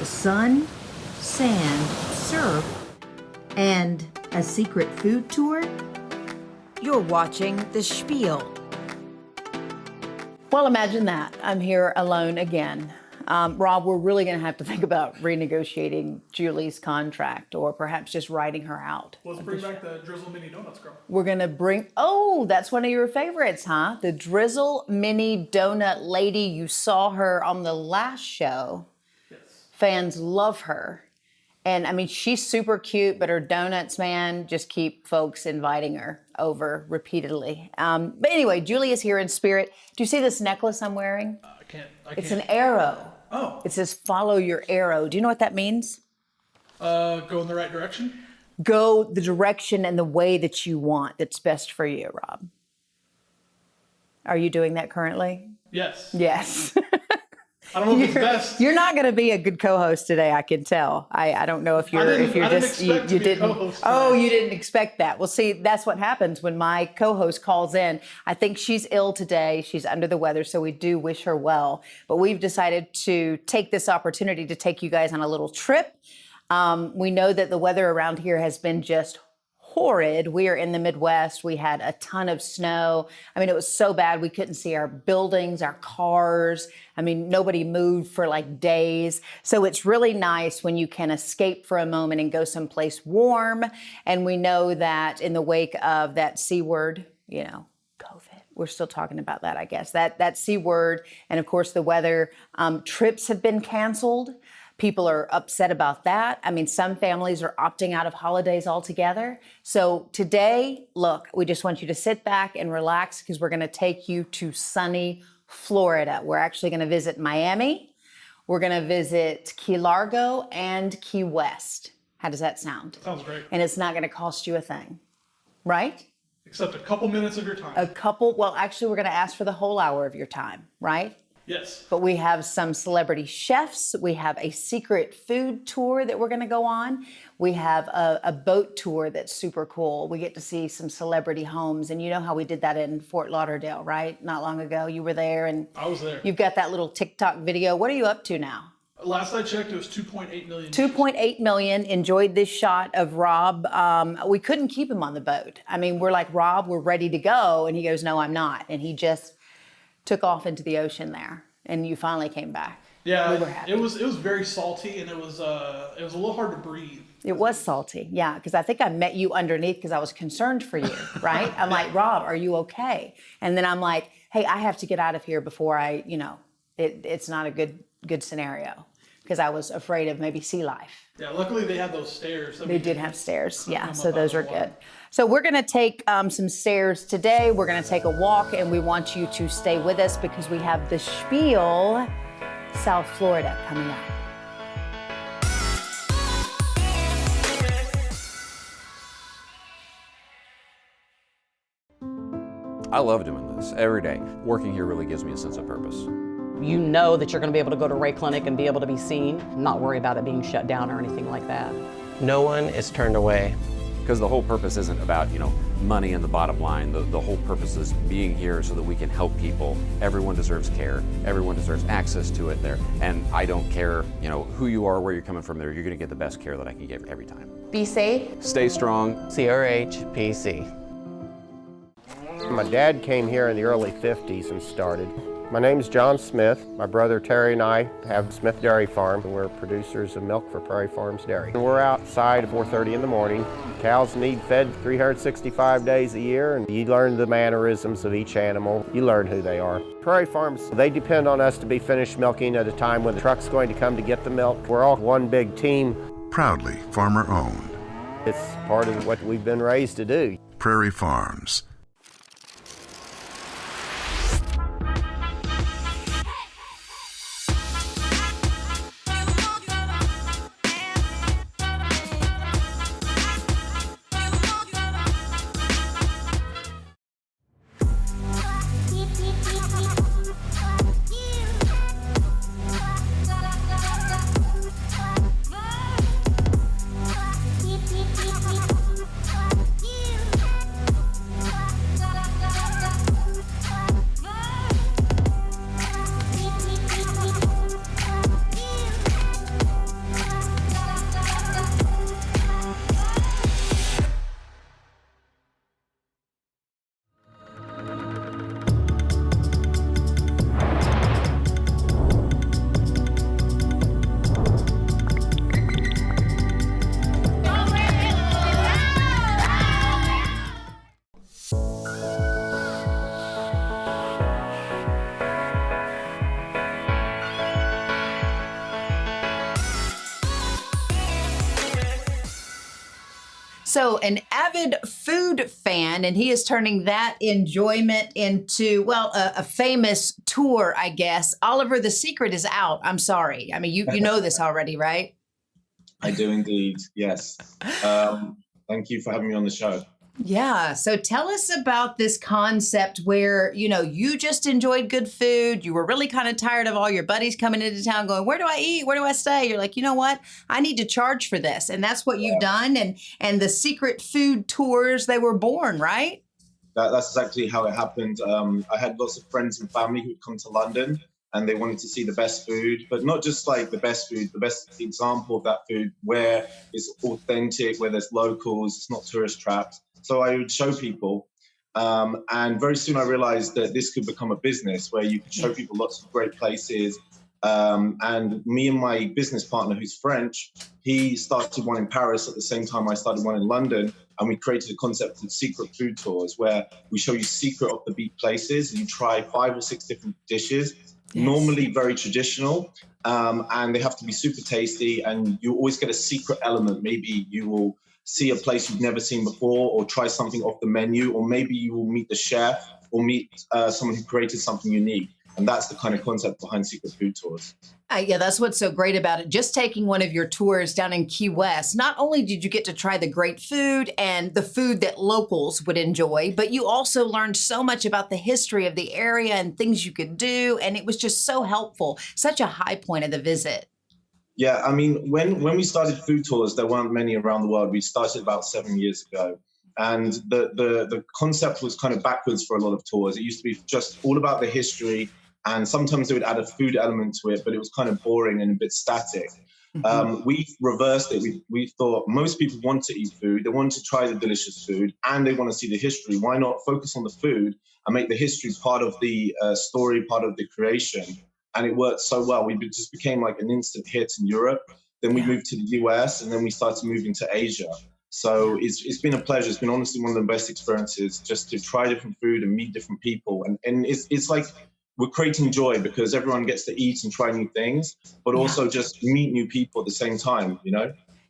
the sun, sand, surf, and a secret food tour? You're watching The Spiel. Well, imagine that. I'm here alone again. Rob, we're really going to have to think about renegotiating Julie's contract or perhaps just writing her out. Let's bring back the Drizzle Mini Donuts girl. We're going to bring, oh, that's one of your favorites, huh? The Drizzle Mini Donut Lady. You saw her on the last show. Yes. Fans love her. And I mean, she's super cute, but her donuts, man, just keep folks inviting her over repeatedly. But anyway, Julie is here in spirit. Do you see this necklace I'm wearing? I can't. It's an arrow. Oh. It says, follow your arrow. Do you know what that means? Go in the right direction? Go the direction and the way that you want that's best for you, Rob. Are you doing that currently? Yes. Yes. I don't know if it's best. You're not going to be a good co-host today, I can tell. I don't know if you're I didn't just expect you to be a didn't. co-host Oh, today. you didn't expect that. Well, see, that's what happens when my co-host calls in. I think she's ill today. She's under the weather, so we do wish her well. But we've decided to take this opportunity to take you guys on a little trip. We know that the weather around here has been just horrid. We are in the Midwest. We had a ton of snow. I mean, it was so bad we couldn't see our buildings, our cars. I mean, nobody moved for like days. So it's really nice when you can escape for a moment and go someplace warm. And we know that in the wake of that C word, you know, COVID, we're still talking about that, I guess, that C word. And of course, the weather, trips have been canceled. People are upset about that. I mean, some families are opting out of holidays altogether. So today, look, we just want you to sit back and relax because we're going to take you to sunny Florida. We're actually going to visit Miami. We're going to visit Key Largo and Key West. How does that sound? Sounds great. And it's not going to cost you a thing, right? Except a couple minutes of your time. Well, actually, we're going to ask for the whole hour of your time, right? Yes. But we have some celebrity chefs. We have a secret food tour that we're going to go on. We have a boat tour that's super cool. We get to see some celebrity homes. And you know how we did that in Fort Lauderdale, right? Not long ago. You were there. And I was there. You've got that little TikTok video. What are you up to now? Last I checked, it was 2.8 million. 2.8 million. Enjoyed this shot of Rob. We couldn't keep him on the boat. I mean, we're like, Rob, we're ready to go. And he goes, no, I'm not. And he just took off into the ocean there, and you finally came back. Yeah, we were happy. it was very salty, and it was a little hard to breathe. It was salty, yeah, because I think I met you underneath because I was concerned for you, right? I'm like, Rob, are you okay? And then I'm like, hey, I have to get out of here before it's not a good scenario because I was afraid of maybe sea life. Yeah, luckily they had those stairs. They did have stairs, yeah, so those are good. So we're gonna take some stairs today. We're gonna take a walk, and we want you to stay with us because we have the Spiel, South Florida, coming up. I love doing this every day. Working here really gives me a sense of purpose. You know that you're going to be able to go to Ray Clinic and be able to be seen, not worry about it being shut down or anything like that. No one is turned away. Because the whole purpose isn't about, money and the bottom line. The whole purpose is being here so that we can help people. Everyone deserves care. Everyone deserves access to it there. And I don't care, who you are, where you're coming from there. You're going to get the best care that I can give every time. Be safe. Stay strong. CRHPC. My dad came here in the early 50s and started. My name's John Smith. My brother Terry and I have Smith Dairy Farm. We're producers of milk for Prairie Farms Dairy. We're outside at 4:30 in the morning. Cows need fed 365 days a year, and you learn the mannerisms of each animal. You learn who they are. Prairie Farms, they depend on us to be finished milking at a time when the truck's going to come to get the milk. We're all one big team. Proudly farmer-owned. It's part of what we've been raised to do. Prairie Farms. So, an avid food fan, and he is turning that enjoyment into, well, a famous tour, I guess. Oliver, the secret is out. I'm sorry. I mean, you know this already, right? I do indeed, yes. Thank you for having me on the show. Yeah. So tell us about this concept where, you just enjoyed good food. You were really kind of tired of all your buddies coming into town going, where do I eat? Where do I stay? You're like, you know what? I need to charge for this. And that's what you've done. And the secret food tours, they were born, right? That's exactly how it happened. I had lots of friends and family who'd come to London and they wanted to see the best food, but not just like the best food, the best example of that food where it's authentic, where there's locals, it's not tourist trapped. So I would show people. And very soon I realized that this could become a business where you could show people lots of great places. And me and my business partner, who's French, he started one in Paris at the same time I started one in London. And we created a concept called secret food tours, where we show you secret off the beat places and you try 5 or 6 different dishes, normally very traditional. And they have to be super tasty. And you always get a secret element. Maybe you will see a place you've never seen before, or try something off the menu, or maybe you will meet the chef or meet someone who created something unique. And that's the kind of concept behind secret food tours. Yeah, that's what's so great about it. Just taking one of your tours down in Key West, not only did you get to try the great food and the food that locals would enjoy, but you also learned so much about the history of the area and things you could do. And it was just so helpful, such a high point of the visit. Yeah, I mean, when we started food tours, there weren't many around the world. We started about 7 years ago. And the concept was kind of backwards for a lot of tours. It used to be just all about the history, and sometimes they would add a food element to it, but it was kind of boring and a bit static. We reversed it. We thought most people want to eat food, they want to try the delicious food, and they want to see the history. Why not focus on the food and make the history part of the story, part of the creation? And it worked so well. We just became like an instant hit in Europe. Then we moved to the US, and then we started moving to Asia. So it's been a pleasure. It's been honestly one of the best experiences, just to try different food and meet different people. And it's like we're creating joy because everyone gets to eat and try new things, but also just meet new people at the same time,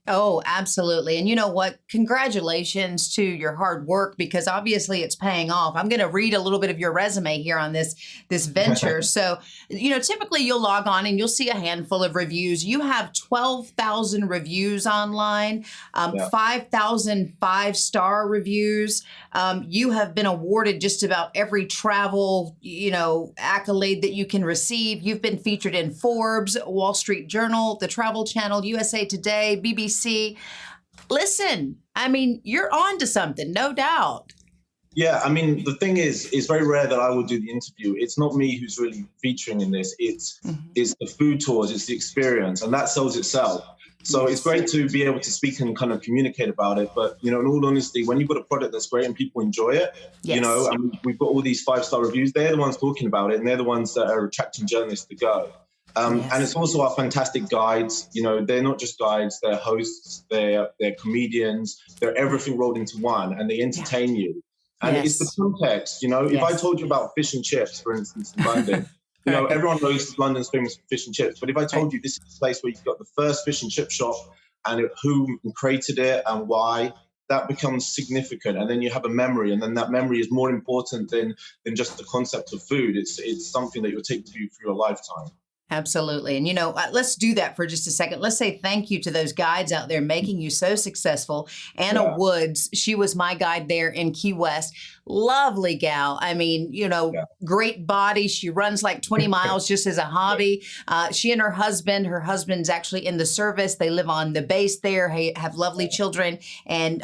Oh, absolutely. And you know what? Congratulations to your hard work, because obviously it's paying off. I'm going to read a little bit of your resume here on this venture. So, typically you'll log on and you'll see a handful of reviews. You have 12,000 reviews online, 5,000 5-star reviews. You have been awarded just about every travel, accolade that you can receive. You've been featured in Forbes, Wall Street Journal, the Travel Channel, USA Today, BBC. Listen, I mean, you're on to something, no doubt. Yeah, I mean, the thing is, it's very rare that I will do the interview. It's not me who's really featuring in this. It's the food tours, it's the experience, and that sells itself. So it's great to be able to speak and kind of communicate about it. But, in all honesty, when you've got a product that's great and people enjoy it, I mean, we've got all these 5-star reviews. They're the ones talking about it, and they're the ones that are attracting journalists to go. And it's also our fantastic guides. They're not just guides, they're hosts, they're comedians, they're everything rolled into one, and they entertain you. And it's the context, if I told you about fish and chips, for instance, in London, everyone knows London's famous for fish and chips. But if I told you this is a place where you've got the first fish and chip shop and who created it and why, that becomes significant. And then you have a memory, and then that memory is more important than just the concept of food. It's something that you'll take with you for your lifetime. Absolutely. And, let's do that for just a second. Let's say thank you to those guides out there making you so successful. Anna Woods, she was my guide there in Key West. Lovely gal. I mean, great body. She runs like 20 miles just as a hobby. She and her husband's actually in the service. They live on the base there, have lovely children. And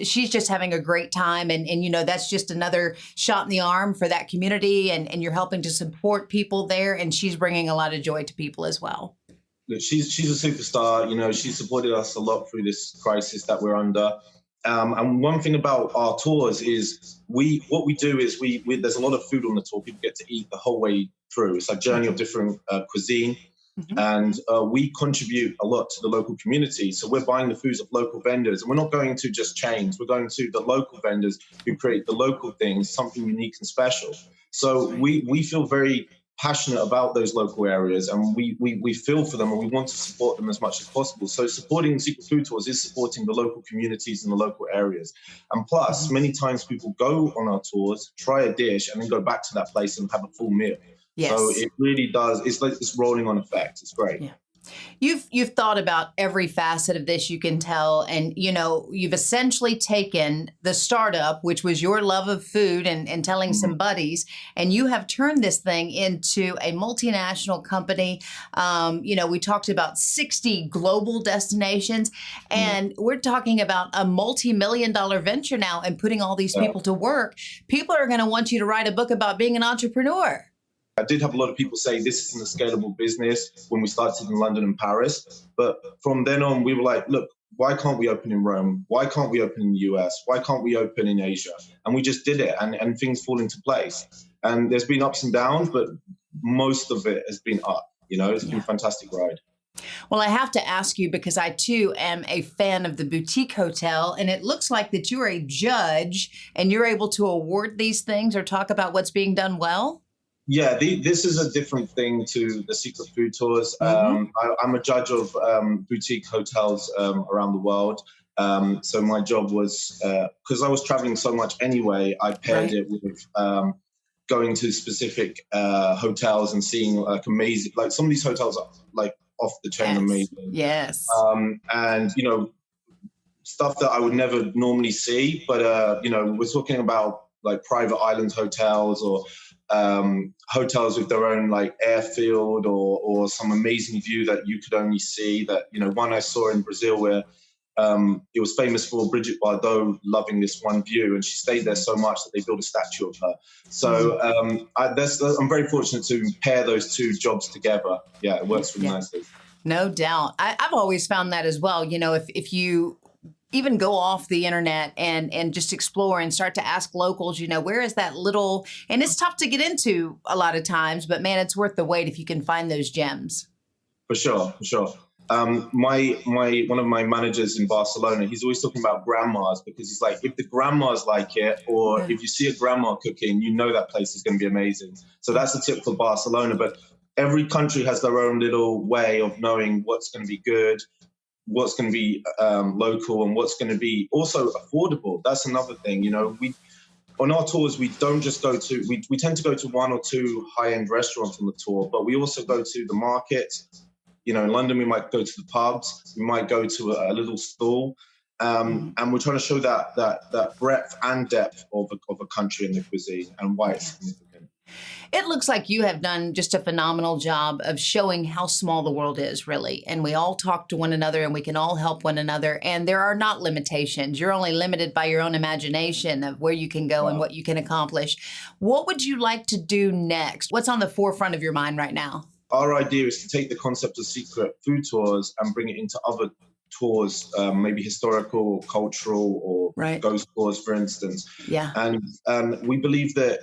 she's just having a great time. And that's just another shot in the arm for that community. And you're helping to support people there. And she's bringing a lot of joy to people as well. She's a superstar. She supported us a lot through this crisis that we're under. And one thing about our tours is what we do is there's a lot of food on the tour. People get to eat the whole way through. It's a journey of different cuisine. And we contribute a lot to the local community. So we're buying the foods of local vendors, and we're not going to just chains. We're going to the local vendors who create the local things, something unique and special. So we feel very passionate about those local areas, and we feel for them, and we want to support them as much as possible. So supporting Secret Food Tours is supporting the local communities in the local areas. And plus, many times people go on our tours, try a dish, and then go back to that place and have a full meal. Yes. So it really does. It's like this rolling on effect. It's great. Yeah. You've thought about every facet of this, you can tell, and you've essentially taken the startup, which was your love of food and telling some buddies, and you have turned this thing into a multinational company. We talked about 60 global destinations, and we're talking about a multi-million-dollar venture now, and putting all these people to work. People are going to want you to write a book about being an entrepreneur. I did have a lot of people say this isn't a scalable business when we started in London and Paris. But from then on, we were like, look, why can't we open in Rome? Why can't we open in the US? Why can't we open in Asia? And we just did it, and things fall into place. And there's been ups and downs, but most of it has been up. It's been a fantastic ride. Well, I have to ask you, because I too am a fan of the boutique hotel, and it looks like that you're a judge and you're able to award these things or talk about what's being done well. Yeah, this is a different thing to the Secret Food Tours. I'm a judge of boutique hotels around the world. So my job was, because I was traveling so much anyway, I paired it with going to specific hotels and seeing like amazing, like some of these hotels are like off the chain amazing. Yes. And, stuff that I would never normally see. But, we're talking about like private island hotels or hotels with their own like airfield or some amazing view that you could only see. That one I saw in Brazil where it was famous for Brigitte Bardot loving this one view, and she stayed there so much that they built a statue of her. So I'm very fortunate to pair those two jobs together. Yeah, it works really nicely. No doubt. I've always found that as well. If you even go off the internet and just explore and start to ask locals, where is that little, and it's tough to get into a lot of times, but man, it's worth the wait if you can find those gems. For sure. One of my managers in Barcelona, he's always talking about grandmas, because he's like, if the grandmas like it, or if you see a grandma cooking, that place is going to be amazing. So that's the tip for Barcelona. But every country has their own little way of knowing what's going to be good, what's going to be local, and what's going to be also affordable. That's another thing. We on our tours, we don't just go to, we tend to go to one or two high-end restaurants on the tour, but we also go to the market. In London, we might go to the pubs, we might go to a little stall, and we're trying to show that breadth and depth of a country and the cuisine and why it's significant. It looks like you have done just a phenomenal job of showing how small the world is, really. And we all talk to one another and we can all help one another. And there are not limitations. You're only limited by your own imagination of where you can go and what you can accomplish. What would you like to do next? What's on the forefront of your mind right now? Our idea is to take the concept of Secret Food Tours and bring it into other tours, maybe historical, cultural, or ghost tours, for instance. Yeah. And we believe that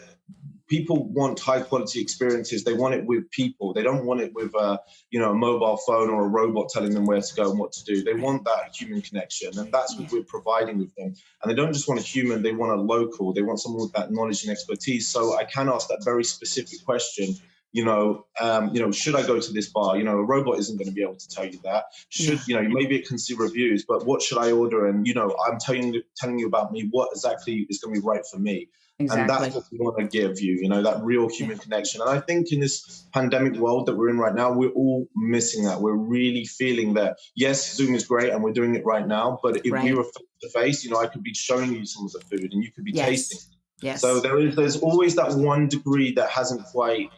people want high quality experiences. They want it with people. They don't want it with a mobile phone or a robot telling them where to go and what to do. They want that human connection, and that's what we're providing with them. And they don't just want a human, they want a local. They want someone with that knowledge and expertise. So I can ask that very specific question. Should I go to this bar? A robot isn't going to be able to tell you that. Maybe it can see reviews, but what should I order? And, I'm telling you about me, what exactly is going to be right for me. Exactly. And that's what we want to give you, that real human connection. And I think in this pandemic world that we're in right now, we're all missing that. We're really feeling that, yes, Zoom is great and we're doing it right now, but if we were face to face, I could be showing you some of the food and you could be tasting. Yes. So there's always that 1 degree that hasn't quite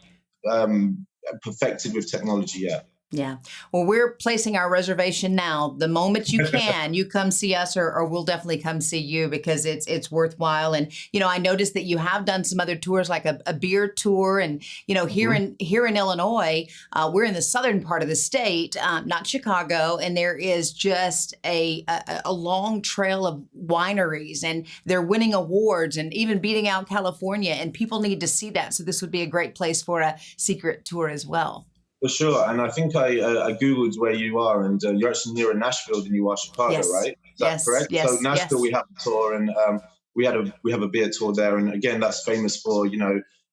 perfected with technology yet. Yeah. Well, we're placing our reservation now. The moment you can, you come see us, or we'll definitely come see you, because it's worthwhile. And, I noticed that you have done some other tours, like a beer tour. And, here in Illinois, we're in the southern part of the state, not Chicago. And there is just a long trail of wineries, and they're winning awards and even beating out California. And people need to see that. So this would be a great place for a secret tour as well. For sure. And I think I Googled where you are, and you're actually nearer Nashville than you are Chicago, right? Is that correct? Yes. So Nashville, we have a tour, and we have a beer tour there. And again, that's famous for,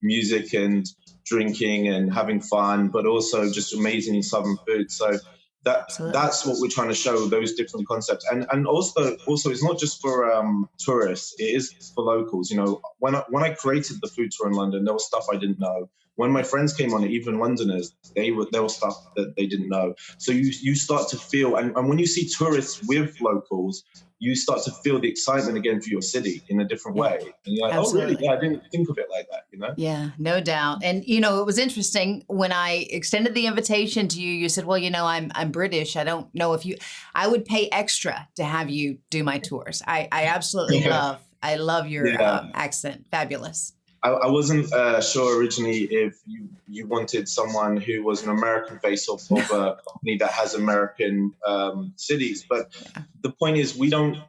music and drinking and having fun, but also just amazing Southern food. So that's what we're trying to show, those different concepts. And also it's not just for tourists, it is for locals. You know, when I created the food tour in London, there was stuff I didn't know. When my friends came on it, even Londoners, there was stuff that they didn't know. So you start to feel, and when you see tourists with locals, you start to feel the excitement again for your city in a different way. And you're like, Absolutely. oh, really? Yeah, I didn't think of it like that, you know? Yeah, no doubt. And, you know, it was interesting when I extended the invitation to you, you said, well, you know, I'm British. I don't know if I would pay extra to have you do my tours. I absolutely I love your accent. Fabulous. I wasn't sure originally if you wanted someone who was an American face of a company that has American cities. But the point is,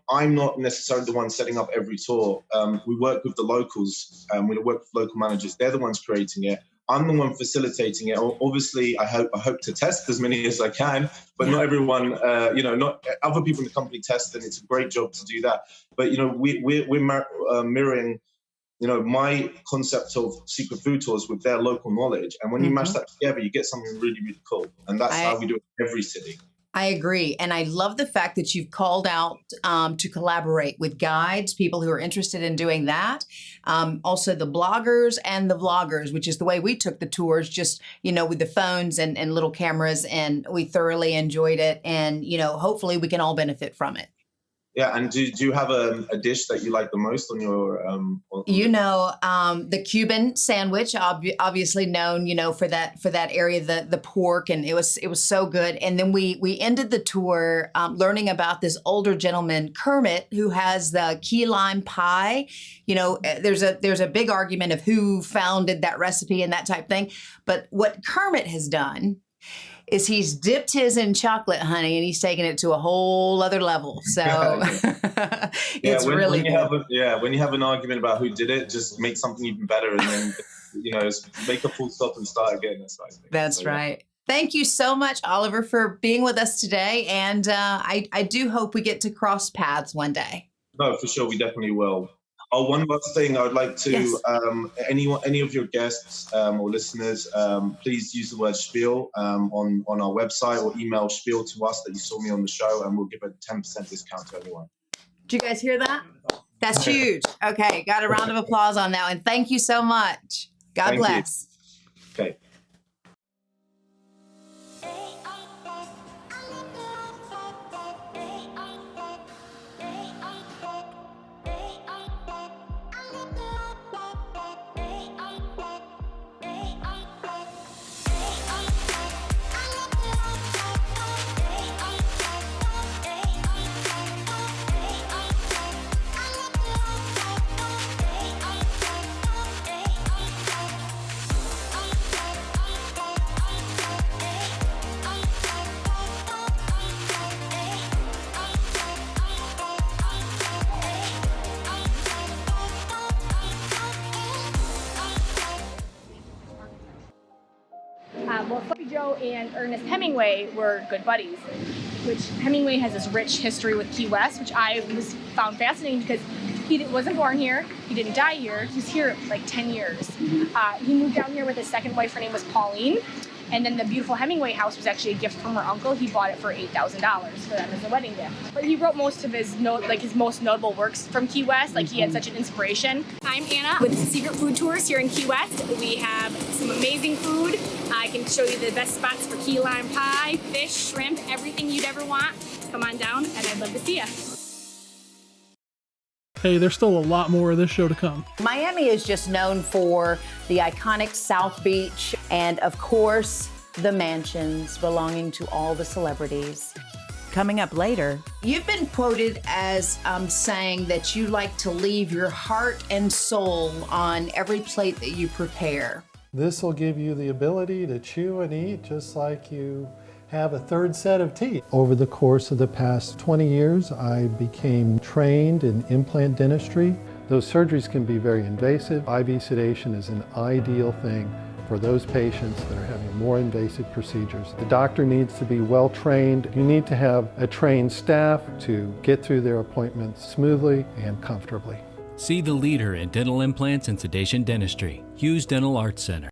I'm not necessarily the one setting up every tour. We work with the locals. We work with local managers. They're the ones creating it. I'm the one facilitating it. Obviously, I hope to test as many as I can, but not everyone, not other people in the company test, and it's a great job to do that. But, you know, we're mirroring, you know, my concept of secret food tours with their local knowledge. And when you mash that together, you get something really, really cool. And that's how we do it in every city. I agree. And I love the fact that you've called out to collaborate with guides, people who are interested in doing that. Also the bloggers and the vloggers, which is the way we took the tours, just, you know, with the phones and little cameras. And we thoroughly enjoyed it. And, you know, hopefully we can all benefit from it. Yeah, and do you have a dish that you like the most on your? The Cuban sandwich, obviously known, you know, for that area, the pork, and it was so good. And then we ended the tour learning about this older gentleman, Kermit, who has the key lime pie. You know, there's a big argument of who founded that recipe and that type thing. But what Kermit has done is he's dipped his in chocolate, honey, and he's taken it to a whole other level. So it's really good. When you have an argument about who did it, just make something even better, and then, you know, make a full stop and start again. That's right. Thank you so much, Oliver, for being with us today. And I do hope we get to cross paths one day. No, for sure. We definitely will. Oh, one last thing I would like to, any of your guests or listeners, please use the word Spiel on our website, or email Spiel to us that you saw me on the show, and we'll give a 10% discount to everyone. Did you guys hear that? That's huge. Okay, got a round of applause on that. And thank you so much. God bless. Okay. Joe and Ernest Hemingway were good buddies, which Hemingway has this rich history with Key West, which I found fascinating because he wasn't born here, he didn't die here, he was here like 10 years. He moved down here with his second wife, her name was Pauline, and then the beautiful Hemingway house was actually a gift from her uncle. He bought it for $8,000 for them as a wedding gift. But he wrote most of his most notable works from Key West. Like, he had such an inspiration. I'm Anna with Secret Food Tours here in Key West. We have some amazing food. I can show you the best spots for key lime pie, fish, shrimp, everything you'd ever want. Come on down, and I'd love to see you. Hey, there's still a lot more of this show to come. Miami is just known for the iconic South Beach and, of course, the mansions belonging to all the celebrities. Coming up later, You've been quoted as saying that you like to leave your heart and soul on every plate that you prepare. This will give you the ability to chew and eat just like you have a third set of teeth. Over the course of the past 20 years, I became trained in implant dentistry. Those surgeries can be very invasive. IV sedation is an ideal thing for those patients that are having more invasive procedures. The doctor needs to be well trained. You need to have a trained staff to get through their appointments smoothly and comfortably. See the leader in dental implants and sedation dentistry, Hughes Dental Arts Center.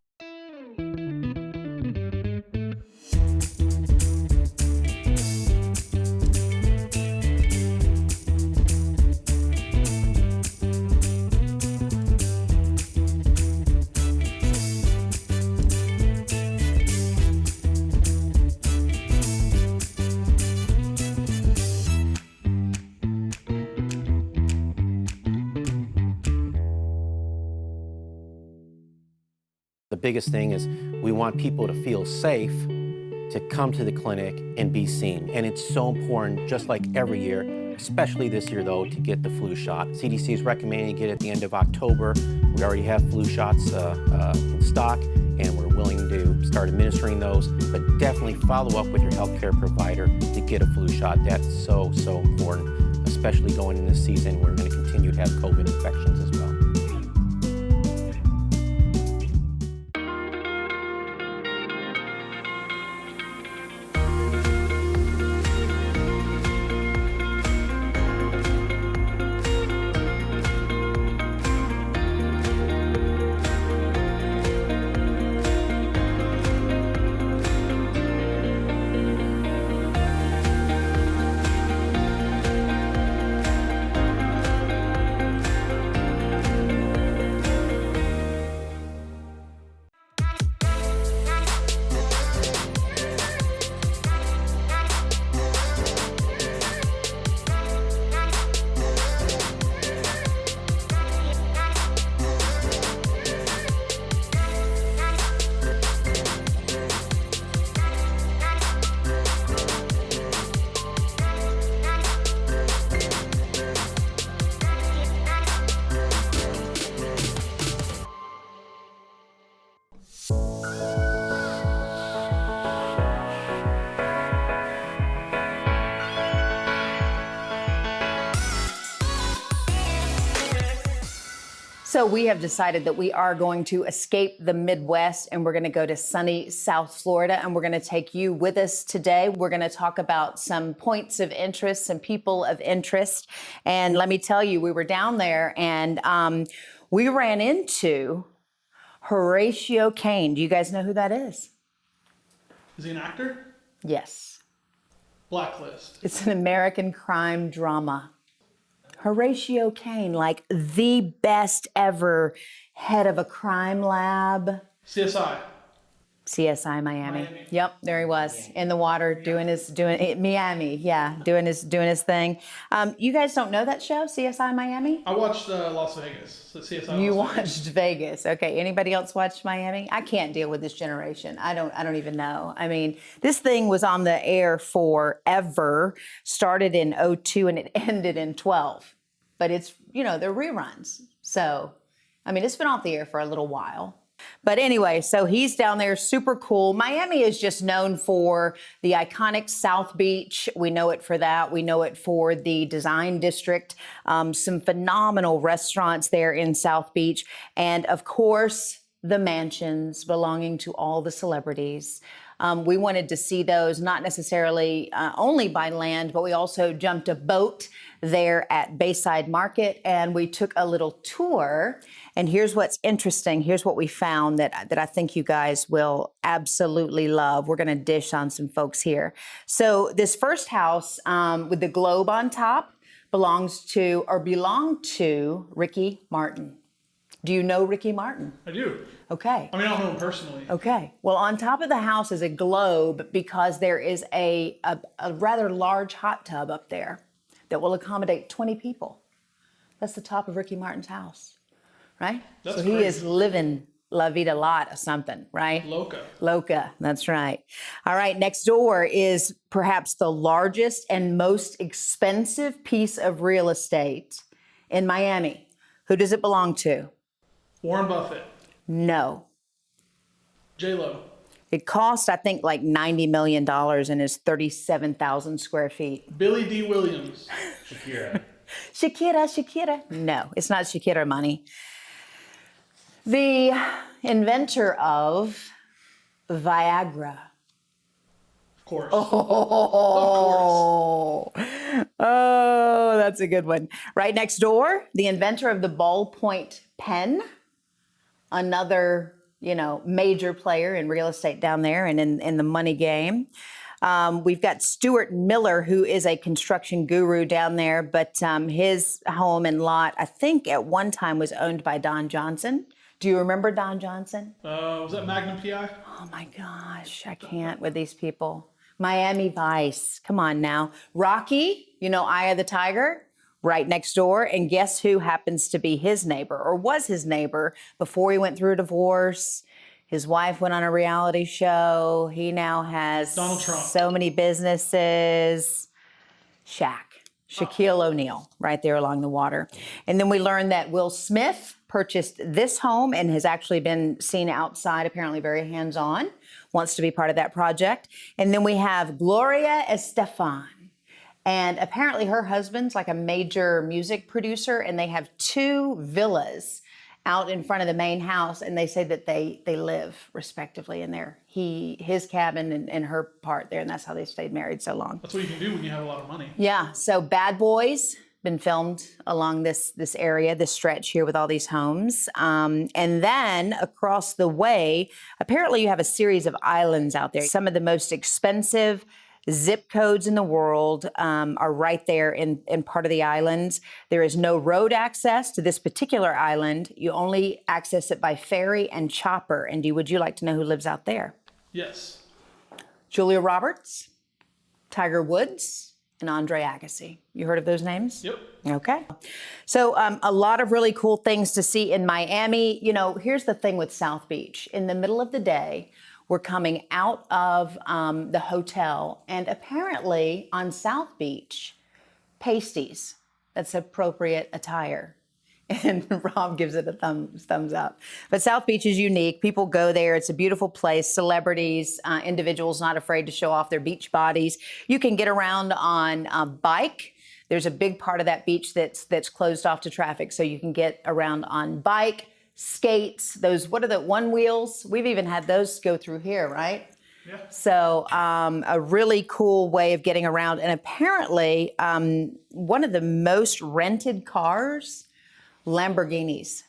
The biggest thing is we want people to feel safe to come to the clinic and be seen. And it's so important, just like every year, especially this year though, to get the flu shot. CDC is recommending you get it at the end of October. We already have flu shots in stock, and we're willing to start administering those. But definitely follow up with your healthcare provider to get a flu shot. That's so, so important, especially going in this season. We're going to continue to have COVID infections as well. So we have decided that we are going to escape the Midwest and we're going to go to sunny South Florida, and we're going to take you with us today. We're going to talk about some points of interest, some people of interest. And let me tell you, we were down there and we ran into Horatio Caine. Do you guys know who that is? Is he an actor? Yes. Blacklist. It's an American crime drama. Horatio Caine, like the best ever head of a crime lab. CSI. CSI Miami. Yep, there he was in the water doing his Miami. Yeah, doing his thing. You guys don't know that show, CSI Miami? I watched Las Vegas. So CSI. You Las watched Vegas. Okay. Anybody else watch Miami? I can't deal with this generation. I don't even know. I mean, this thing was on the air forever. Started in 2002 and it ended in 2012. But it's, they're reruns. So, I mean, it's been off the air for a little while. But anyway, so he's down there, super cool. Miami is just known for the iconic South Beach. We know it for that. We know it for the Design District, some phenomenal restaurants there in South Beach. And of course, the mansions belonging to all the celebrities. We wanted to see those, not necessarily only by land, but we also jumped a boat there at Bayside Market and we took a little tour. And here's what's interesting. Here's what we found that I think you guys will absolutely love. We're going to dish on some folks here. So this first house with the globe on top belonged to Ricky Martin. Do you know Ricky Martin? I do. Okay. I mean, I don't know him personally. Okay. Well, on top of the house is a globe because there is a rather large hot tub up there that will accommodate 20 people. That's the top of Ricky Martin's house, right? That's so he crazy. is living La Vida Lotta something, right? Loca, that's right. All right, next door is perhaps the largest and most expensive piece of real estate in Miami. Who does it belong to? Warren Buffett. No. J-Lo. It cost, I think, like $90 million and is 37,000 square feet. Billy D. Williams. Shakira. No, it's not Shakira money. The inventor of Viagra. Of course. Oh, that's a good one. Right next door, the inventor of the ballpoint pen. Another, major player in real estate down there and in the money game. We've got Stuart Miller, who is a construction guru down there, but his home and lot, I think at one time was owned by Don Johnson. Do you remember Don Johnson? Was that Magnum PI? Oh my gosh, I can't with these people. Miami Vice, come on now. Rocky, Eye of the Tiger, right next door. And guess who happens to be his neighbor or was his neighbor before he went through a divorce? His wife went on a reality show. He now has Donald Trump. So many businesses. Shaquille O'Neal, right there along the water. And then we learned that Will Smith purchased this home and has actually been seen outside, apparently very hands-on, wants to be part of that project. And then we have Gloria Estefan. And apparently her husband's like a major music producer, and they have 2 villas out in front of the main house, and they say that they live respectively in there. His cabin and her part there, and that's how they stayed married so long. That's what you can do when you have a lot of money. Yeah, so Bad Boys been filmed along this area, this stretch here with all these homes. And then across the way, apparently you have a series of islands out there. Some of the most expensive zip codes in the world are right there in part of the islands. There is no road access to this particular island. You only access it by ferry and chopper. And would you like to know who lives out there? Yes. Julia Roberts, Tiger Woods, and Andre Agassi. You heard of those names? Yep. Okay. So a lot of really cool things to see in Miami. You know, here's the thing with South Beach. In the middle of the day, we're coming out of the hotel, and apparently on South Beach, pasties, that's appropriate attire. And Rob gives it a thumbs up. But South Beach is unique. People go there. It's a beautiful place. Celebrities, individuals not afraid to show off their beach bodies. You can get around on a bike. There's a big part of that beach that's closed off to traffic, so you can get around on bike, skates, those, what are the one wheels? We've even had those go through here, right? Yeah. So a really cool way of getting around. And apparently one of the most rented cars, Lamborghinis,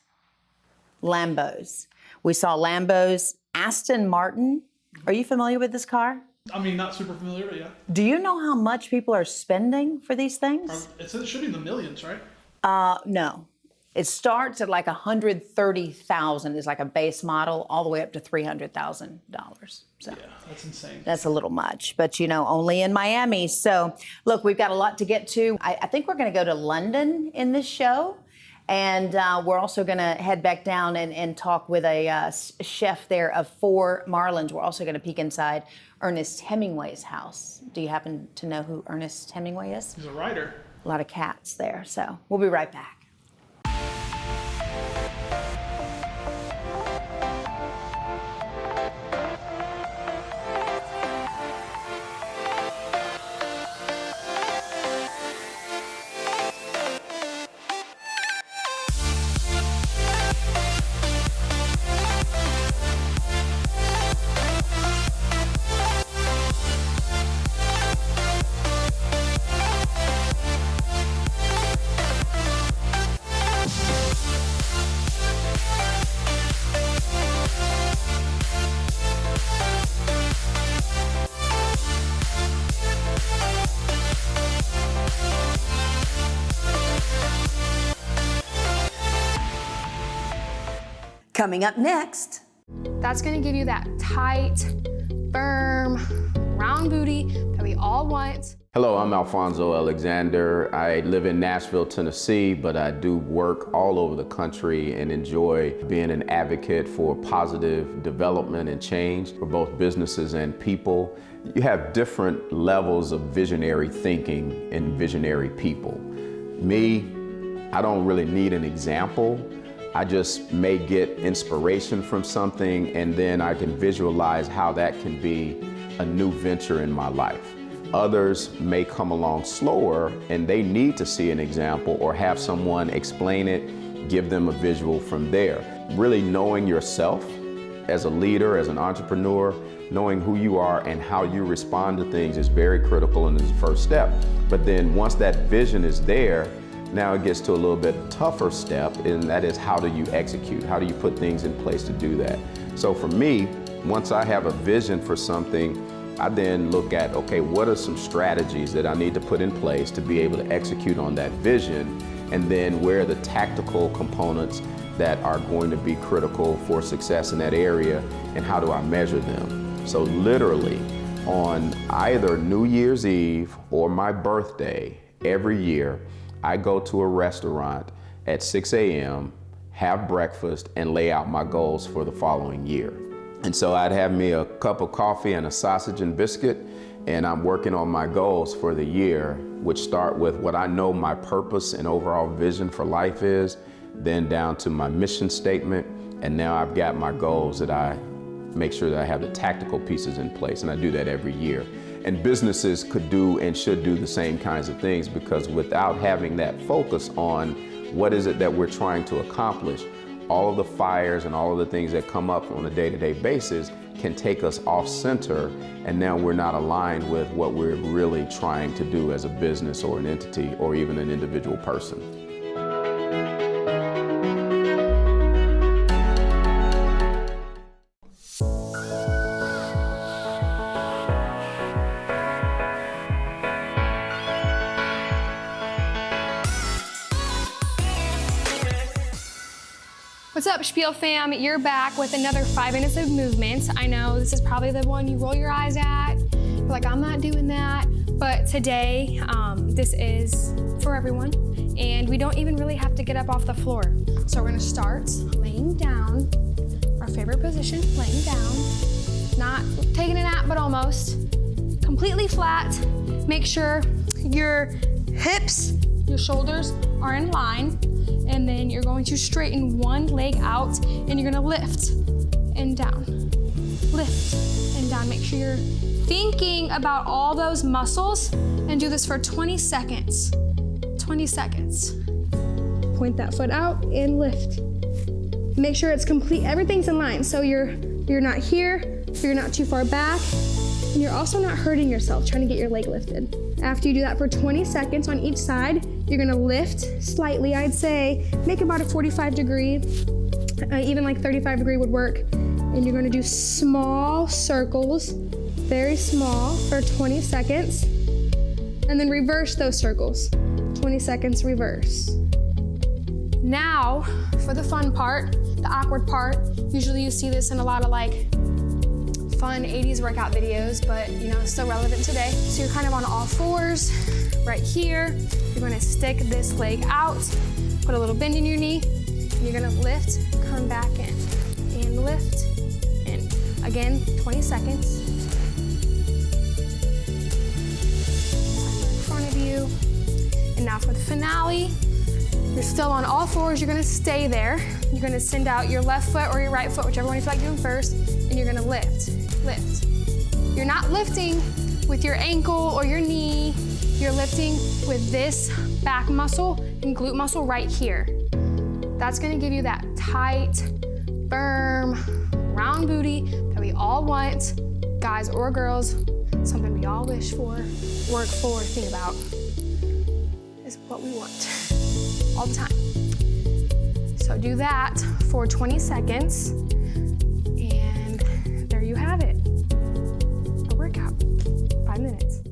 Lambos. We saw Lambos, Aston Martin. Are you familiar with this car? I mean, not super familiar, but yeah. Do you know how much people are spending for these things? It should be in the millions, right? No. It starts at like $130,000 is like a base model, all the way up to $300,000. So yeah, that's insane. That's a little much, but you know, only in Miami. So look, we've got a lot to get to. I think we're going to go to London in this show. And we're also going to head back down and talk with a chef there of 4 Marlins. We're also going to peek inside Ernest Hemingway's house. Do you happen to know who Ernest Hemingway is? He's a writer. A lot of cats there. So we'll be right back. Coming up next. That's gonna give you that tight, firm, round booty that we all want. Hello, I'm Alfonso Alexander. I live in Nashville, Tennessee, but I do work all over the country and enjoy being an advocate for positive development and change for both businesses and people. You have different levels of visionary thinking and visionary people. Me, I don't really need an example. I just may get inspiration from something, and then I can visualize how that can be a new venture in my life. Others may come along slower and they need to see an example or have someone explain it, give them a visual from there. Really knowing yourself as a leader, as an entrepreneur, knowing who you are and how you respond to things is very critical and is the first step. But then once that vision is there, now it gets to a little bit tougher step, and that is, how do you execute? How do you put things in place to do that? So for me, once I have a vision for something, I then look at, okay, what are some strategies that I need to put in place to be able to execute on that vision? And then where are the tactical components that are going to be critical for success in that area, and how do I measure them? So literally, on either New Year's Eve or my birthday, every year, I go to a restaurant at 6 a.m., have breakfast, and lay out my goals for the following year. And so I'd have me a cup of coffee and a sausage and biscuit, and I'm working on my goals for the year, which start with what I know my purpose and overall vision for life is, then down to my mission statement, and now I've got my goals that I make sure that I have the tactical pieces in place, and I do that every year. And businesses could do and should do the same kinds of things, because without having that focus on what is it that we're trying to accomplish, all of the fires and all of the things that come up on a day-to-day basis can take us off center, and now we're not aligned with what we're really trying to do as a business or an entity or even an individual person. What's up, Spiel fam? You're back with another 5 minutes of movement. I know this is probably the one you roll your eyes at. You're like, I'm not doing that. But today, this is for everyone. And we don't even really have to get up off the floor. So we're gonna start laying down, our favorite position, laying down. Not taking a nap, but almost. Completely flat. Make sure your hips, your shoulders are in line. And then you're going to straighten one leg out, and you're gonna lift and down. Lift and down. Make sure you're thinking about all those muscles, and do this for 20 seconds. 20 seconds. Point that foot out and lift. Make sure it's complete, everything's in line. So you're not here, so you're not too far back, and you're also not hurting yourself trying to get your leg lifted. After you do that for 20 seconds on each side, you're gonna lift slightly. I'd say make about a 45 degree, even like 35 degree would work. And you're gonna do small circles, very small, for 20 seconds. And then reverse those circles. 20 seconds, reverse. Now, for the fun part, the awkward part. Usually you see this in a lot of like fun 80s workout videos, but you know, it's still relevant today. So you're kind of on all fours, right here. You're gonna stick this leg out, put a little bend in your knee, and you're gonna lift, come back in, and lift, in. Again, 20 seconds. In front of you. And now for the finale, you're still on all fours, you're gonna stay there. You're gonna send out your left foot or your right foot, whichever one you feel like doing first, and you're gonna lift, lift. You're not lifting with your ankle or your knee, you're lifting with this back muscle and glute muscle right here. That's gonna give you that tight, firm, round booty that we all want, guys or girls, something we all wish for, work for, think about, is what we want all the time. So do that for 20 seconds, and there you have it. A workout, 5 minutes.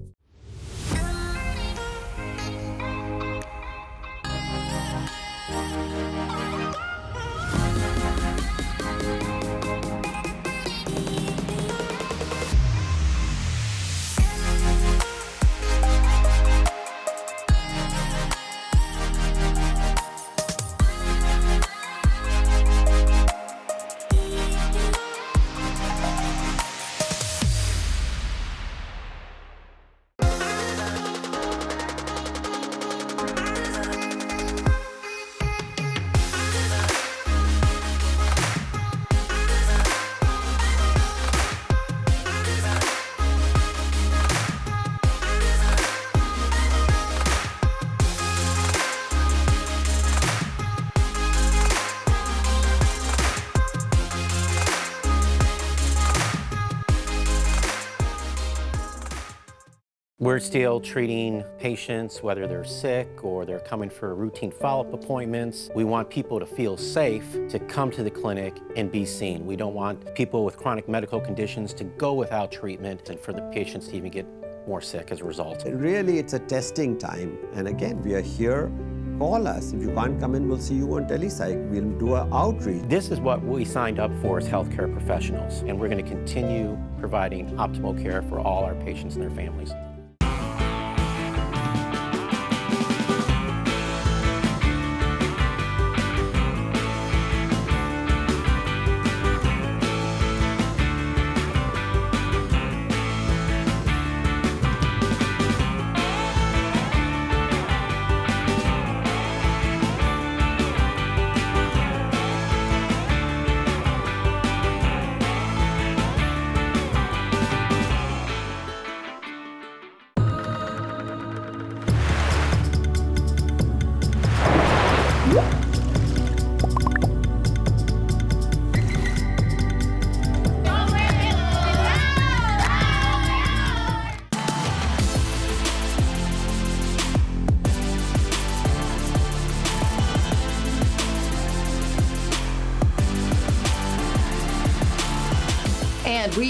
We're still treating patients, whether they're sick or they're coming for routine follow-up appointments. We want people to feel safe to come to the clinic and be seen. We don't want people with chronic medical conditions to go without treatment and for the patients to even get more sick as a result. Really, it's a testing time. And again, we are here. Call us. If you can't come in, we'll see you on telepsych. We'll do an outreach. This is what we signed up for as healthcare professionals, and we're going to continue providing optimal care for all our patients and their families.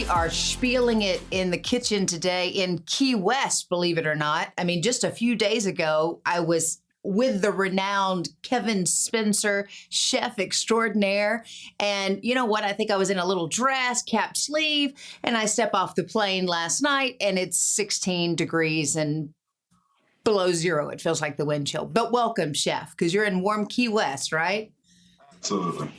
We are spieling it in the kitchen today in Key West, believe it or not. I mean, just a few days ago, I was with the renowned Kevin Spencer, chef extraordinaire. And you know what? I think I was in a little dress, cap sleeve, and I step off the plane last night and it's 16 degrees and below zero. It feels like the wind chill. But welcome, chef, because you're in warm Key West, right? Absolutely.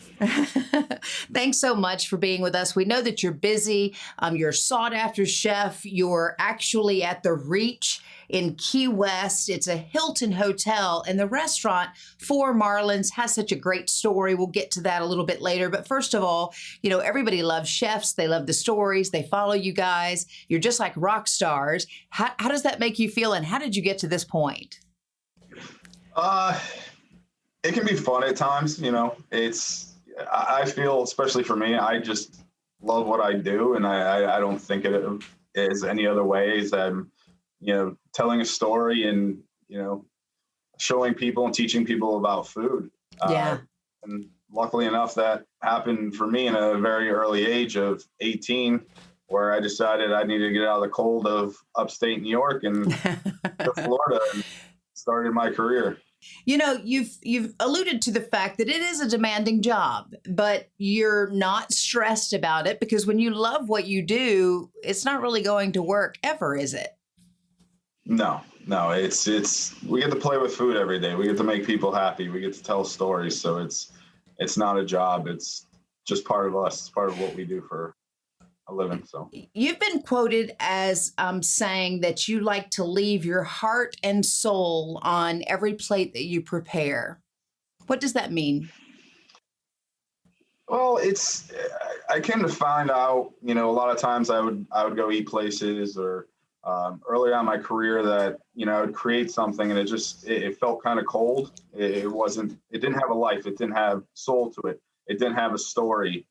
Thanks so much for being with us. We know that you're busy. You're a sought after chef. You're actually at the Reach in Key West. It's a Hilton hotel, and the restaurant Four Marlins has such a great story. We'll get to that a little bit later. But first of all, you know, everybody loves chefs. They love the stories. They follow you guys. You're just like rock stars. How does that make you feel, and how did you get to this point? It can be fun at times, you know. I feel, especially for me, I just love what I do, and I don't think it is any other ways than, you know, telling a story and, you know, showing people and teaching people about food. Yeah. And luckily enough, that happened for me in a very early age of 18, where I decided I needed to get out of the cold of upstate New York and to Florida and started my career. You know, you've alluded to the fact that it is a demanding job, but you're not stressed about it because when you love what you do, it's not really going to work ever, is it? No, it's we get to play with food every day. We get to make people happy. We get to tell stories. So it's not a job. It's just part of us. It's part of what we do for a living. So you've been quoted as saying that you like to leave your heart and soul on every plate that you prepare. What does that mean? Well, I came to find out, you know, a lot of times I would go eat places or early on in my career that, you know, I would create something and it felt kind of cold. It didn't have a life. It didn't have soul to it. It didn't have a story.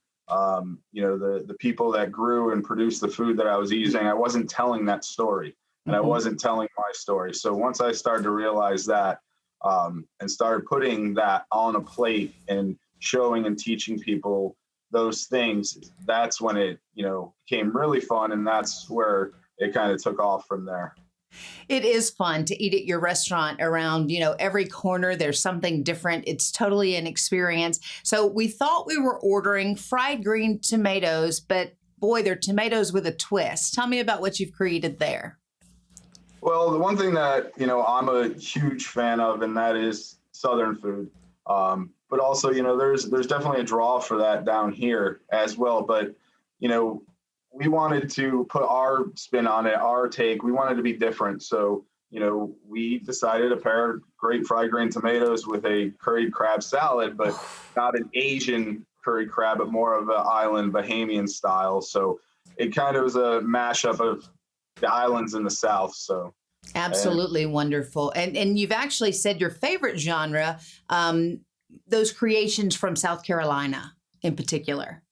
You know, the people that grew and produced the food that I was eating, I wasn't telling that story, and I wasn't telling my story. So once I started to realize that, and started putting that on a plate and showing and teaching people those things, that's when it, you know, became really fun. And that's where it kind of took off from there. It is fun to eat at your restaurant. Around, you know, every corner, there's something different. It's totally an experience. So we thought we were ordering fried green tomatoes, but boy, they're tomatoes with a twist. Tell me about what you've created there. Well, the one thing that, you know, I'm a huge fan of, and that is Southern food. But also, you know, there's definitely a draw for that down here as well. But, you know, we wanted to put our spin on it, our take. We wanted to be different. So, you know, we decided to pair great fried green tomatoes with a curried crab salad, but not an Asian curried crab, but more of an island Bahamian style. So it kind of was a mashup of the islands in the South. So absolutely wonderful. And you've actually said your favorite genre, those creations from South Carolina in particular.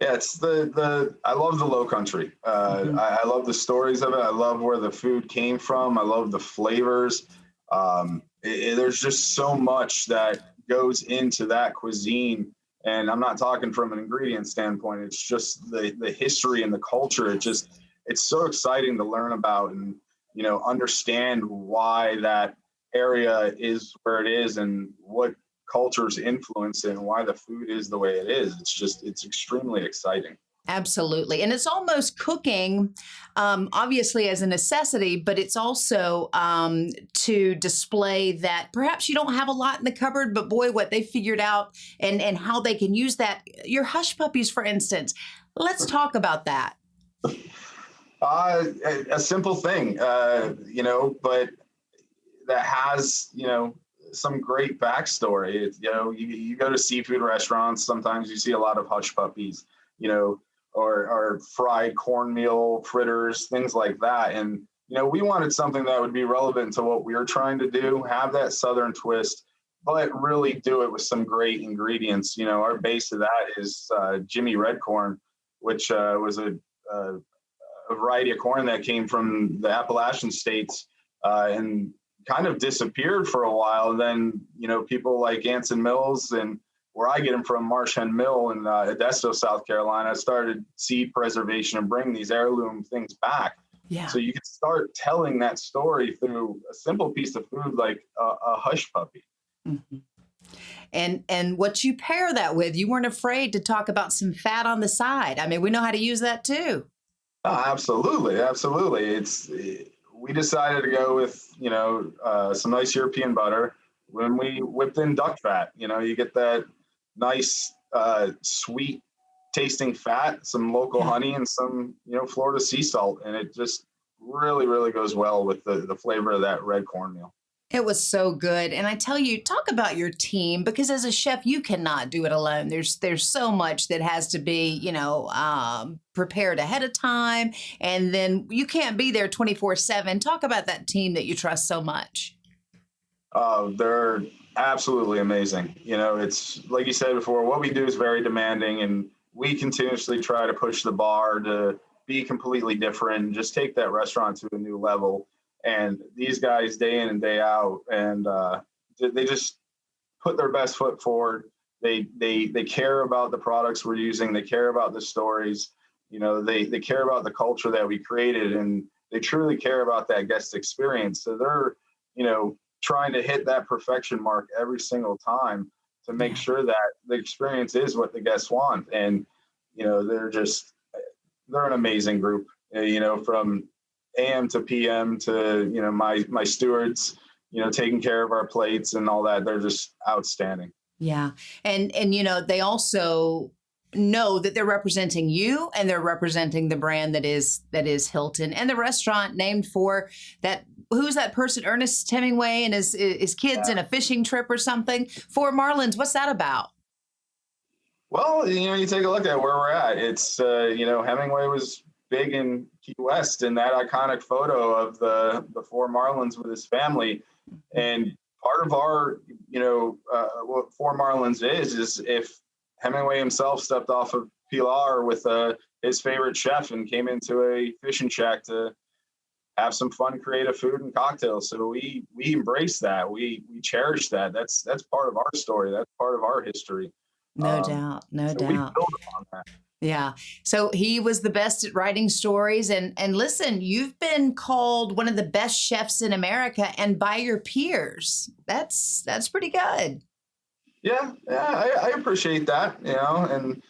Yeah, it's I love the Low Country. I love the stories of it. I love where the food came from. I love the flavors. There's just so much that goes into that cuisine. And I'm not talking from an ingredient standpoint. It's just the history and the culture. It's so exciting to learn about and, you know, understand why that area is where it is and what culture's influence and why the food is the way it is. It's extremely exciting. Absolutely. And it's almost cooking, obviously as a necessity, but it's also to display that perhaps you don't have a lot in the cupboard, but boy, what they figured out and how they can use that. Your hush puppies, for instance. Let's talk about that. A simple thing, you know, but that has, you know, some great backstory. You know, you go to seafood restaurants, sometimes you see a lot of hush puppies, you know, or fried cornmeal fritters, things like that. And, you know, we wanted something that would be relevant to what we were trying to do, have that Southern twist, but really do it with some great ingredients. You know, our base of that is Jimmy red corn, which was a variety of corn that came from the Appalachian states and kind of disappeared for a while. And then, you know, people like Anson Mills and where I get them from, Marsh Hen Mill in Modesto, South Carolina, started seed preservation and bring these heirloom things back. Yeah. So you can start telling that story through a simple piece of food like a hush puppy. Mm-hmm. And what you pair that with, you weren't afraid to talk about some fat on the side. I mean, we know how to use that too. Oh, absolutely, absolutely. We decided to go with some nice European butter. When we whipped in duck fat, you get that nice sweet tasting fat, some local honey, and some Florida sea salt, and it just really, really goes well with the flavor of that red cornmeal. It was so good. And I tell you, talk about your team, because as a chef, you cannot do it alone. There's so much that has to be, prepared ahead of time. And then you can't be there 24/7. Talk about that team that you trust so much. They're absolutely amazing. It's like you said before, what we do is very demanding, and we continuously try to push the bar to be completely different and just take that restaurant to a new level. And these guys, day in and day out, and they just put their best foot forward. They care about the products we're using. They care about the stories. They care about the culture that we created, and they truly care about that guest experience. So they're, trying to hit that perfection mark every single time to make sure that the experience is what the guests want. And, they're an amazing group, from AM to PM to, my stewards, taking care of our plates and all that. They're just outstanding. Yeah. And they also know that they're representing you, and they're representing the brand that is Hilton, and the restaurant named for that. Who's that person? Ernest Hemingway and his kids in a fishing trip or something. Four Marlins. What's that about? Well, you take a look at where we're at. It's, Hemingway was big in Key West, and that iconic photo of the Four Marlins with his family. And part of our, what Four Marlins is if Hemingway himself stepped off of Pilar with his favorite chef and came into a fishing shack to have some fun, creative food and cocktails. So we embrace that. We cherish that. That's part of our story. That's part of our history. No doubt. No doubt. We build upon that. Yeah. So he was the best at writing stories. And listen, you've been called one of the best chefs in America, and by your peers. That's pretty good. Yeah. I appreciate that, and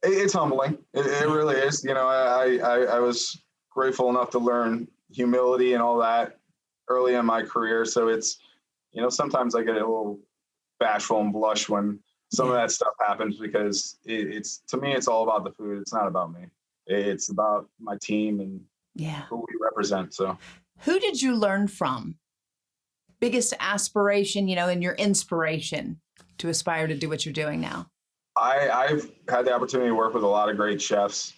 it's humbling. It really is. I was grateful enough to learn humility and all that early in my career. So it's, sometimes I get a little bashful and blush when some of that stuff happens, because it's to me, it's all about the food. It's not about me. It's about my team and who we represent. So who did you learn from? Biggest aspiration, and your inspiration to aspire to do what you're doing now? I've had the opportunity to work with a lot of great chefs.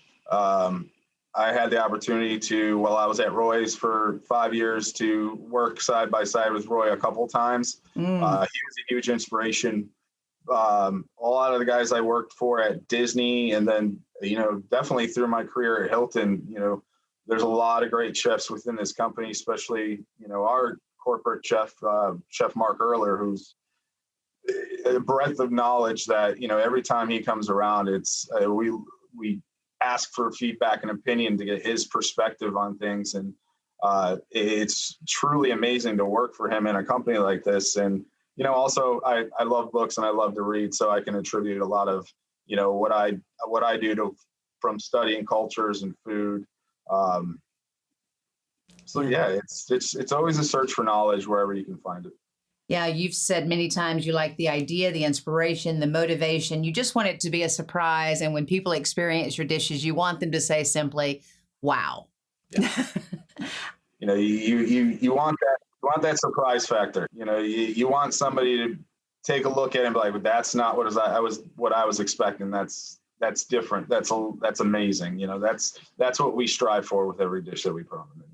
I had the opportunity to, while I was at Roy's for 5 years, to work side by side with Roy a couple times. He was a huge inspiration. A lot of the guys I worked for at Disney, and then, definitely through my career at Hilton, there's a lot of great chefs within this company, especially, our corporate chef, Chef Mark Erler, who's a breadth of knowledge that, every time he comes around, it's, we ask for feedback and opinion to get his perspective on things. And it's truly amazing to work for him in a company like this. And, also I love books and I love to read, so I can attribute a lot of, what I do from studying cultures and food. It's always a search for knowledge wherever you can find it. Yeah, you've said many times you like the idea, the inspiration, the motivation. You just want it to be a surprise. And when people experience your dishes, you want them to say simply, wow. Yeah. You want that surprise factor. You want somebody to take a look at it and be like, that's not what I was expecting. That's different. That's amazing. That's what we strive for with every dish that we put on the menu.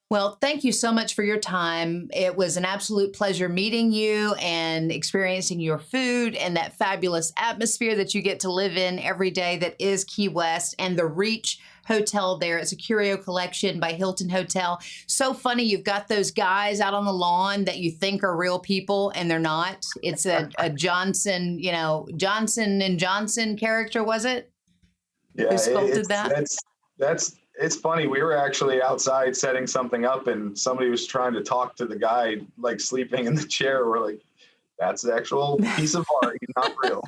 Well, thank you so much for your time. It was an absolute pleasure meeting you and experiencing your food and that fabulous atmosphere that you get to live in every day that is Key West and the Reach Hotel there. It's a curio collection by Hilton Hotel. So funny, you've got those guys out on the lawn that you think are real people and they're not. It's a Johnson, Johnson & Johnson character, was it? Yeah, who sculpted that? It's funny. We were actually outside setting something up, and somebody was trying to talk to the guy, like sleeping in the chair. We're like, "That's the actual piece of art. He's not real."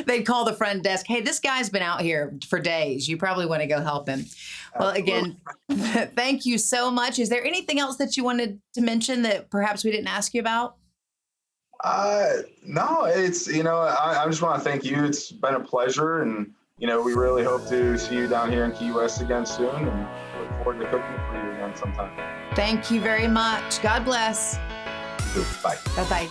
They'd call the front desk. Hey, this guy's been out here for days. You probably want to go help him. Well, again, thank you so much. Is there anything else that you wanted to mention that perhaps we didn't ask you about? No, it's I just want to thank you. It's been a pleasure, and we really hope to see you down here in Key West again soon, and look forward to cooking for you again sometime. Thank you very much. God bless. Bye. Bye-bye.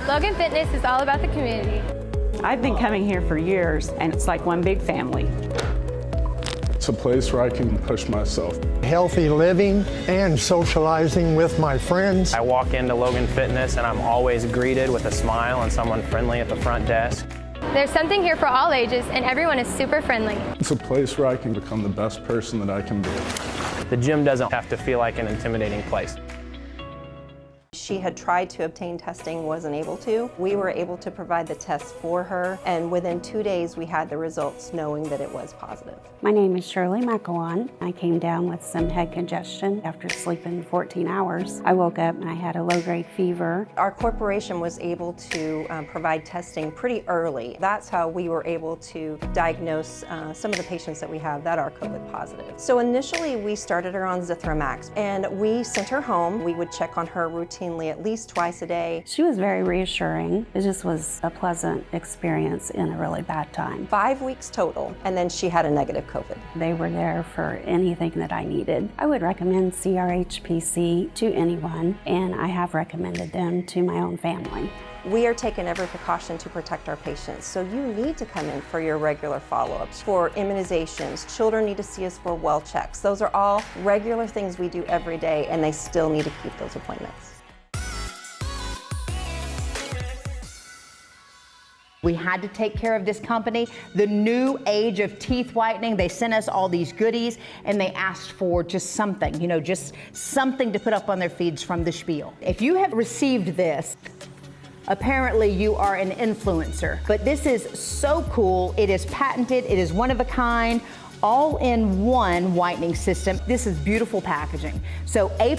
Logan Fitness is all about the community. I've been coming here for years, and it's like one big family. It's a place where I can push myself. Healthy living and socializing with my friends. I walk into Logan Fitness and I'm always greeted with a smile and someone friendly at the front desk. There's something here for all ages, and everyone is super friendly. It's a place where I can become the best person that I can be. The gym doesn't have to feel like an intimidating place. She had tried to obtain testing, wasn't able to. We were able to provide the tests for her, and within 2 days we had the results knowing that it was positive. My name is Shirley McEwan. I came down with some head congestion after sleeping 14 hours. I woke up and I had a low-grade fever. Our corporation was able to provide testing pretty early. That's how we were able to diagnose some of the patients that we have that are COVID positive. So initially we started her on Zithromax, and we sent her home. We would check on her routinely at least twice a day. She was very reassuring. It just was a pleasant experience in a really bad time. 5 weeks total, and then she had a negative COVID. They were there for anything that I needed. I would recommend CRHPC to anyone, and I have recommended them to my own family. We are taking every precaution to protect our patients, so you need to come in for your regular follow-ups, for immunizations. Children need to see us for well checks. Those are all regular things we do every day, and they still need to keep those appointments. We had to take care of this company. The new age of teeth whitening, they sent us all these goodies and they asked for just something, just something to put up on their feeds from the Spiel. If you have received this, apparently you are an influencer. But this is so cool. It is patented, it is one of a kind, all-in-one whitening system. This is beautiful packaging. So A+,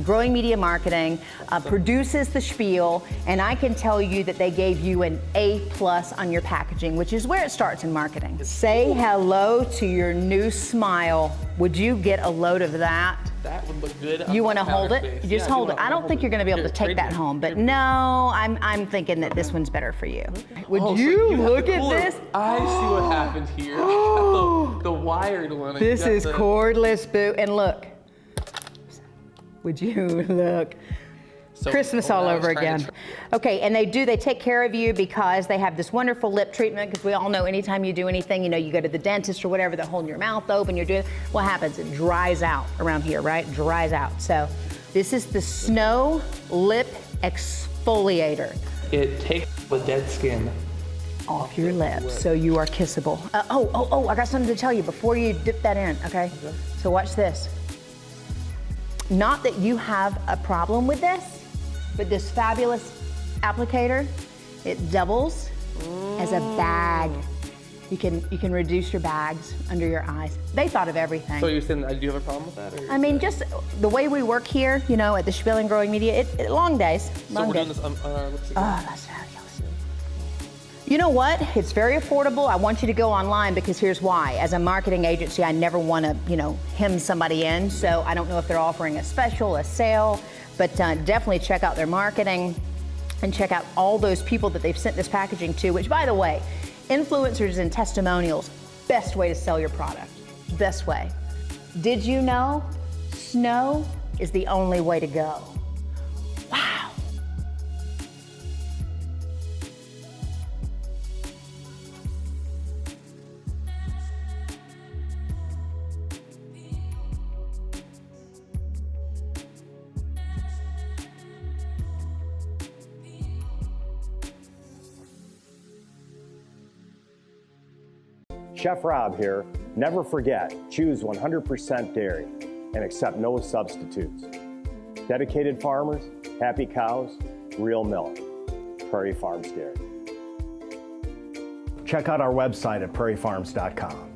Growing Media Marketing produces the Spiel, and I can tell you that they gave you an A+ on your packaging, which is where it starts in marketing. Say hello to your new smile. Would you get a load of that? That would look good. You want to hold it? Just hold it. I don't think you're going to be able to take that home, but no, I'm thinking that this one's better for you. Would you look at this? I see what happened here. The wired one. This is cordless, boo. And look, would you look? Christmas all over again. Okay, and they take care of you because they have this wonderful lip treatment, because we all know anytime you do anything, you go to the dentist or whatever, they're holding your mouth open, you're doing, what happens? It dries out around here, right? It dries out. So this is the Snow Lip Exfoliator. It takes the dead skin off your lips, so you are kissable. I got something to tell you before you dip that in, okay? So watch this. Not that you have a problem with this, but this fabulous applicator, it doubles as a bag. You can reduce your bags under your eyes. They thought of everything. So you're saying, do you have a problem with that? Or? Just the way we work here, at the Spiel and Growing Media, long days. So we're doing this on our lipstick. Oh, that's fabulous. You know what? It's very affordable. I want you to go online because here's why. As a marketing agency, I never want to, hem somebody in. So I don't know if they're offering a special, a sale, but definitely check out their marketing and check out all those people that they've sent this packaging to, which, by the way, influencers and testimonials best way to sell your product. Best way. Did you know snow is the only way to go? Wow. Chef Rob here. Never forget, choose 100% dairy and accept no substitutes. Dedicated farmers, happy cows, real milk. Prairie Farms Dairy. Check out our website at prairiefarms.com.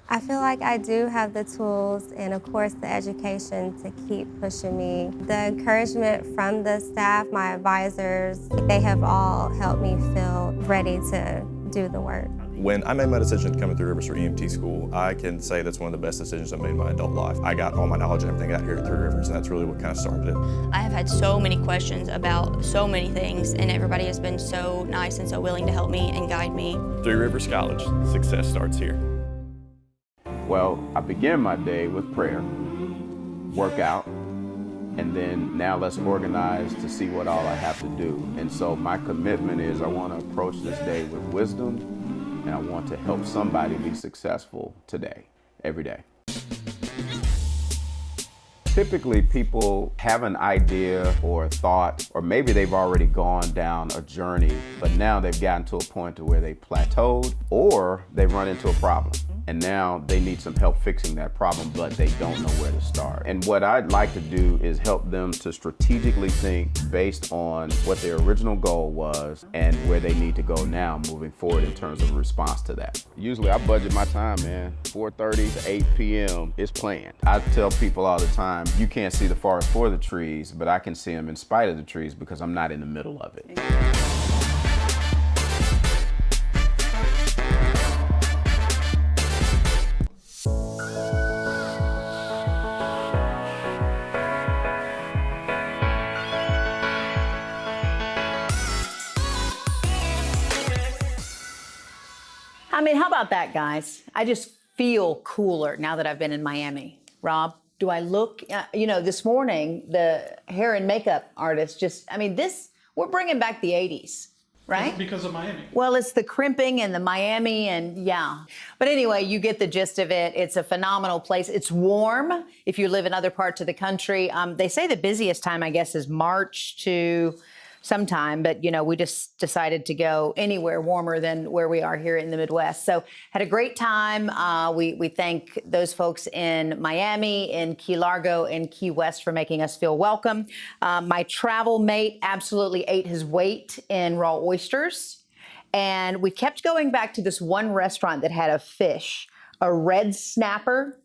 I feel like I do have the tools and, of course, the education to keep pushing me. The encouragement from the staff, my advisors, they have all helped me feel ready to do the work. When I made my decision to come to Three Rivers for EMT school, I can say that's one of the best decisions I made in my adult life. I got all my knowledge and everything out here at Three Rivers, and that's really what kind of started it. I have had so many questions about so many things, and everybody has been so nice and so willing to help me and guide me. Three Rivers College, success starts here. Well, I begin my day with prayer, workout, and then now let's organize to see what all I have to do. And so my commitment is I want to approach this day with wisdom, and I want to help somebody be successful today, every day. Typically, people have an idea or a thought, or maybe they've already gone down a journey, but now they've gotten to a point to where they plateaued or they run into a problem. And now they need some help fixing that problem, but they don't know where to start. And what I'd like to do is help them to strategically think based on what their original goal was and where they need to go now moving forward in terms of a response to that. Usually I budget my time, man. 4:30 to 8 p.m. is planned. I tell people all the time, you can't see the forest for the trees, but I can see them in spite of the trees because I'm not in the middle of it. I mean, how about that, guys? I just feel cooler now that I've been in Miami. Rob, do I look, this morning, the hair and makeup artist we're bringing back the 80s, right? Because of Miami. Well, it's the crimping and the Miami and yeah. But anyway, you get the gist of it. It's a phenomenal place. It's warm if you live in other parts of the country. They say the busiest time, I guess, is March to sometime, but we just decided to go anywhere warmer than where we are here in the Midwest. So had a great time. We thank those folks in Miami, in Key Largo, and Key West for making us feel welcome. My travel mate absolutely ate his weight in raw oysters. And we kept going back to this one restaurant that had a fish, a red snapper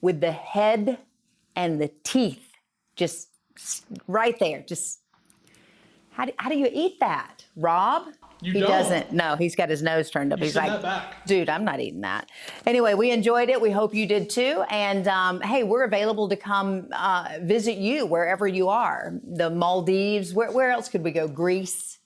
with the head and the teeth just right there, just How do you eat that, Rob? He doesn't. No, he's got his nose turned up. He's like, dude, I'm not eating that. Anyway, we enjoyed it. We hope you did too. And hey, we're available to come visit you wherever you are. The Maldives. Where else could we go? Greece.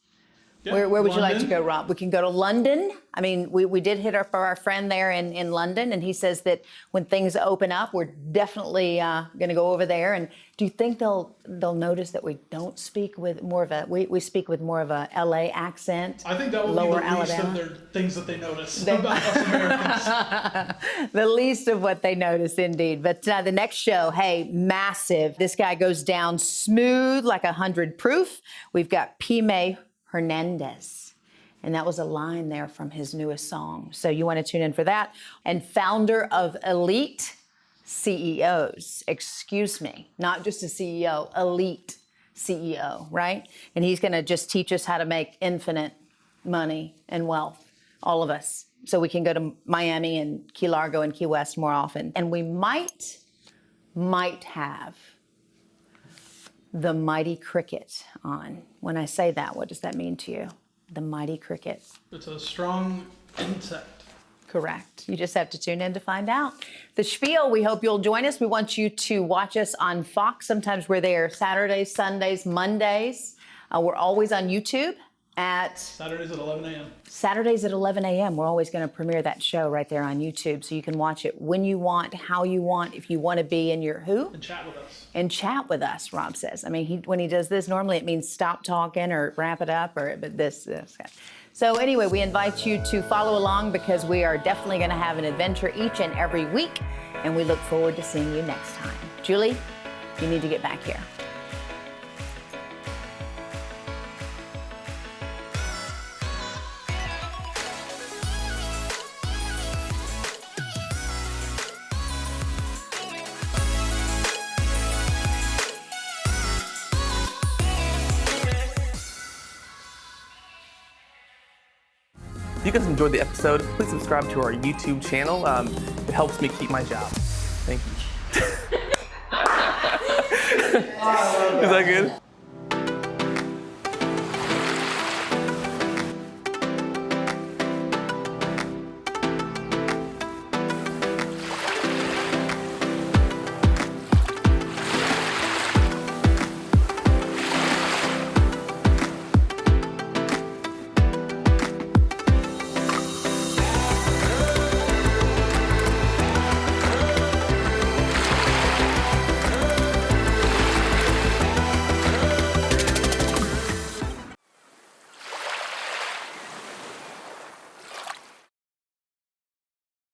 Yeah, where would you like to go, Rob? We can go to London. I mean, we did hit up our friend there in London, and he says that when things open up, we're definitely going to go over there. And do you think they'll notice that we don't speak with more of a we speak with more of a LA accent? I think that will lower be the least Alabama. of their things that they notice about us Americans. The least of what they notice, indeed. But the next show, hey, massive. This guy goes down smooth like 100 proof. We've got Pyme Hernandez. And that was a line there from his newest song. So you want to tune in for that. And founder of Elite CEOs, excuse me, not just a CEO, Elite CEO, right? And he's going to just teach us how to make infinite money and wealth, all of us. so we can go to Miami and Key Largo and Key West more often. And we might have the mighty cricket on. When I say that, what does that mean to you? The mighty cricket. It's a strong insect. Correct. You just have to tune in to find out. The Spiel, we hope you'll join us. We want you to watch us on Fox. Sometimes we're there Saturdays, Sundays, Mondays. We're always on YouTube at Saturdays at 11 a.m. Saturdays at 11 a.m. We're always going to premiere that show right there on YouTube, so you can watch it when you want, how you want, if you want to be in your who. And chat with us. And chat with us, Rob says. I mean, when he does this, normally it means stop talking or wrap it up, but this. So anyway, we invite you to follow along because we are definitely going to have an adventure each and every week, and we look forward to seeing you next time. Julie, you need to get back here. If you guys enjoyed the episode, please subscribe to our YouTube channel. It helps me keep my job. Thank you. Is that good?